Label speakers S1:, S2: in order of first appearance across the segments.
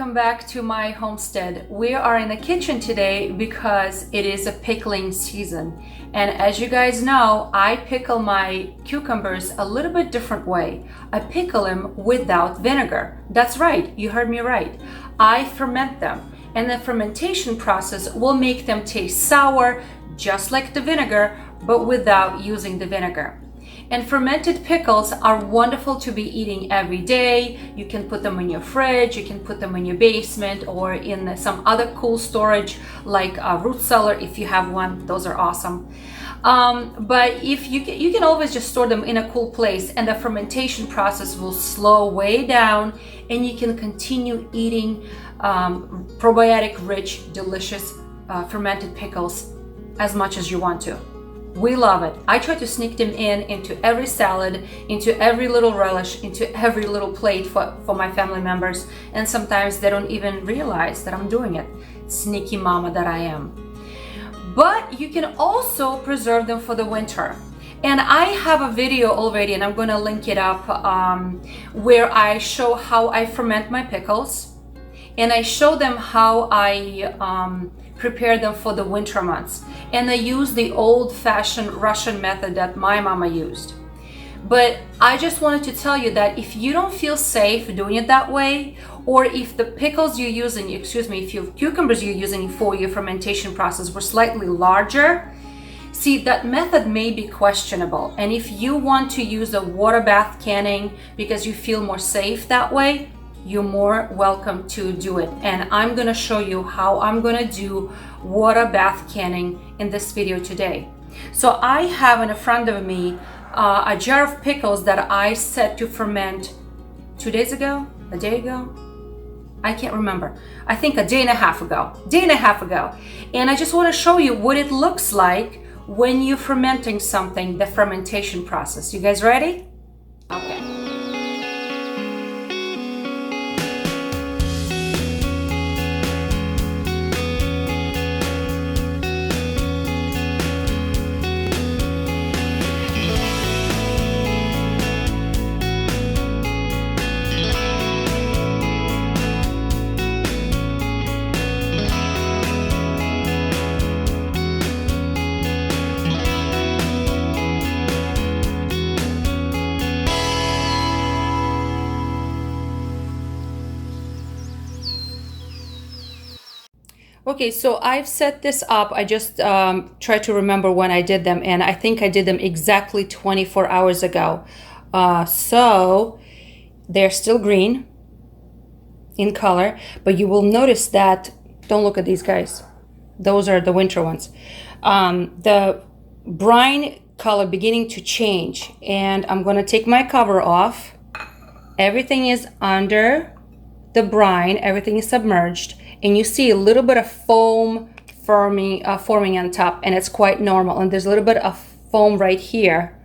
S1: welcome back to my homestead. We are in the kitchen today because it is a pickling season. And as you guys know, I pickle my cucumbers a little bit different way. I pickle them without vinegar. That's right, you heard me right. I ferment them, and the fermentation process will make them taste sour, just like the vinegar, but without using the vinegar. And fermented pickles are wonderful to be eating every day. You can put them in your fridge, you can put them in your basement or in some other cool storage like a root cellar if you have one. Those are awesome. But if you can always just store them in a cool place, and the fermentation process will slow way down, and you can continue eating probiotic rich, delicious fermented pickles as much as you want to. We love it. I try to sneak them into every salad, into every little relish, into every little plate for my family members. And sometimes they don't even realize that I'm doing it. Sneaky mama that I am. But you can also preserve them for the winter. And I have a video already, and I'm going to link it up, where I show how I ferment my pickles. And I show them how I prepare them for the winter months. And I use the old-fashioned Russian method that my mama used. But I just wanted to tell you that if you don't feel safe doing it that way, or if the pickles you're using, if your cucumbers you're using for your fermentation process were slightly larger, see, that method may be questionable. And if you want to use a water bath canning because you feel more safe that way, you're more welcome to do it. And I'm gonna show you how I'm gonna do water bath canning in this video today. So I have in front of me a jar of pickles that I set to ferment 2 days ago, a day ago, I can't remember. I think a day and a half ago. And I just want to show you what it looks like when you're fermenting something, the fermentation process. You guys ready? Okay. Okay, so I've set this up. I just tried to remember when I did them, and I think I did them exactly 24 hours ago. So they're still green in color, but you will notice that, don't look at these guys. Those are the winter ones. The brine color beginning to change, and I'm gonna take my cover off. Everything is under the brine, everything is submerged. And you see a little bit of foam forming on top, and it's quite normal. And there's a little bit of foam right here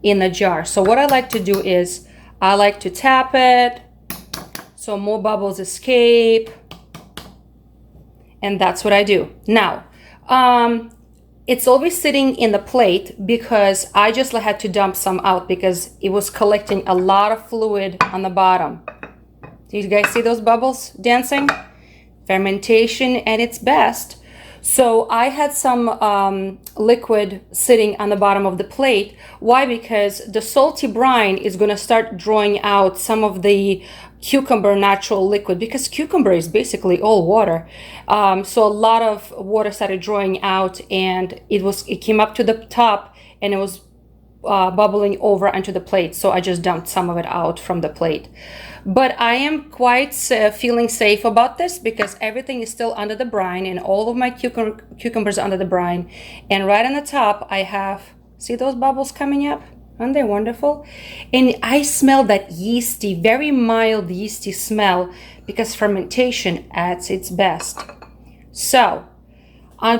S1: in the jar. So what I like to do is I like to tap it so more bubbles escape, and that's what I do. Now, it's always sitting in the plate because I just had to dump some out because it was collecting a lot of fluid on the bottom. Do you guys see those bubbles dancing? Fermentation at its best. So I had some liquid sitting on the bottom of the plate. Why? Because the salty brine is going to start drawing out some of the cucumber natural liquid, because cucumber is basically all water. So a lot of water started drawing out, and it came up to the top, and it was bubbling over onto the plate. So I just dumped some of it out from the plate. But I am quite feeling safe about this because everything is still under the brine, and all of my cucumbers under the brine. And right on the top I have, see those bubbles coming up? Aren't they wonderful? And I smell that yeasty, very mild yeasty smell, because fermentation at its best. So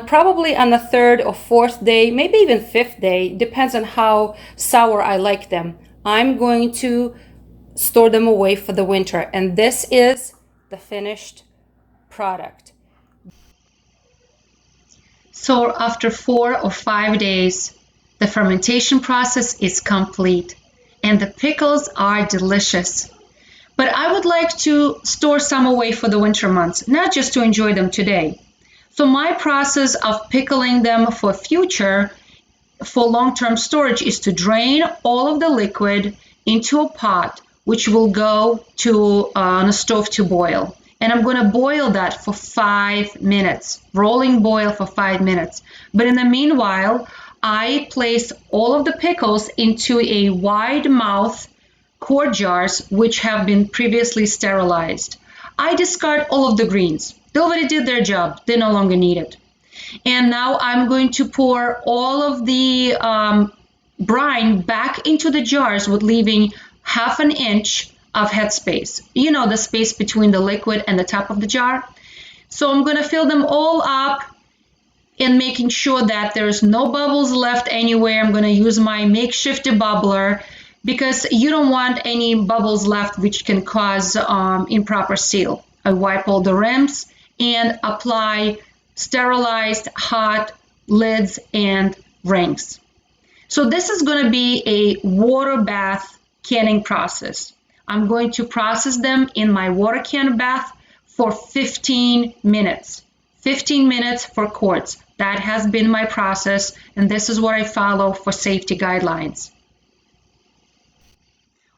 S1: probably on the 3rd or 4th day, maybe even 5th day, depends on how sour I like them, I'm going to store them away for the winter. And this is the finished product. So after 4 or 5 days, the fermentation process is complete, and the pickles are delicious. But I would like to store some away for the winter months, not just to enjoy them today. So my process of pickling them for future, for long-term storage, is to drain all of the liquid into a pot, which will go to on a stove to boil. And I'm going to boil that for 5 minutes, rolling boil for 5 minutes. But in the meanwhile, I place all of the pickles into a wide mouth quart jars which have been previously sterilized. I discard all of the greens. They already did their job. They no longer need it. And now I'm going to pour all of the brine back into the jars with leaving half an inch of headspace. You know, the space between the liquid and the top of the jar. So I'm going to fill them all up and making sure that there's no bubbles left anywhere. I'm going to use my makeshift bubbler because you don't want any bubbles left which can cause improper seal. I wipe all the rims and apply sterilized hot lids and rings. So this is going to be a water bath canning process. I'm going to process them in my water can bath for 15 minutes. 15 minutes for quarts. That has been my process, and this is what I follow for safety guidelines.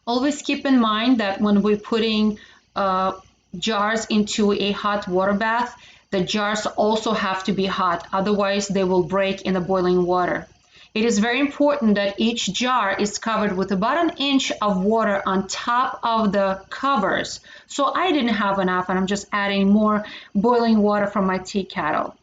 S1: Always keep in mind that when we're putting jars into a hot water bath, the jars also have to be hot, otherwise they will break in the boiling water. It is very important that each jar is covered with about an inch of water on top of the covers. So I didn't have enough, and I'm just adding more boiling water from my tea kettle.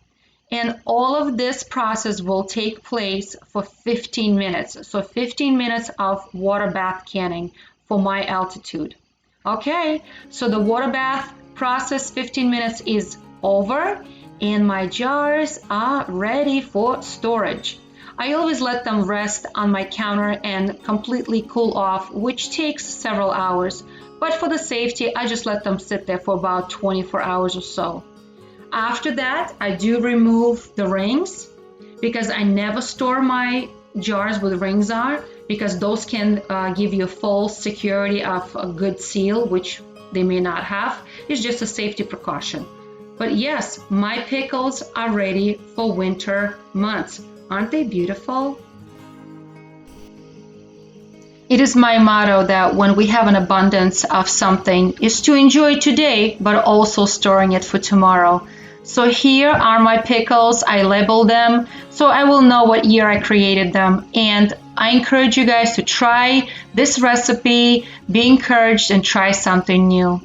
S1: And all of this process will take place for 15 minutes. So 15 minutes of water bath canning for my altitude. Okay, so the water bath process 15 minutes is over, and my jars are ready for storage. I always let them rest on my counter and completely cool off, which takes several hours. But for the safety, I just let them sit there for about 24 hours or so. After that, I do remove the rings because I never store my jars with rings on, because those can give you false security of a good seal, which they may not have. It's just a safety precaution. But yes, my pickles are ready for winter months. Aren't they beautiful? It is my motto that when we have an abundance of something is to enjoy today, but also storing it for tomorrow. So here are my pickles. I label them so I will know what year I created them. And I encourage you guys to try this recipe, be encouraged, and try something new.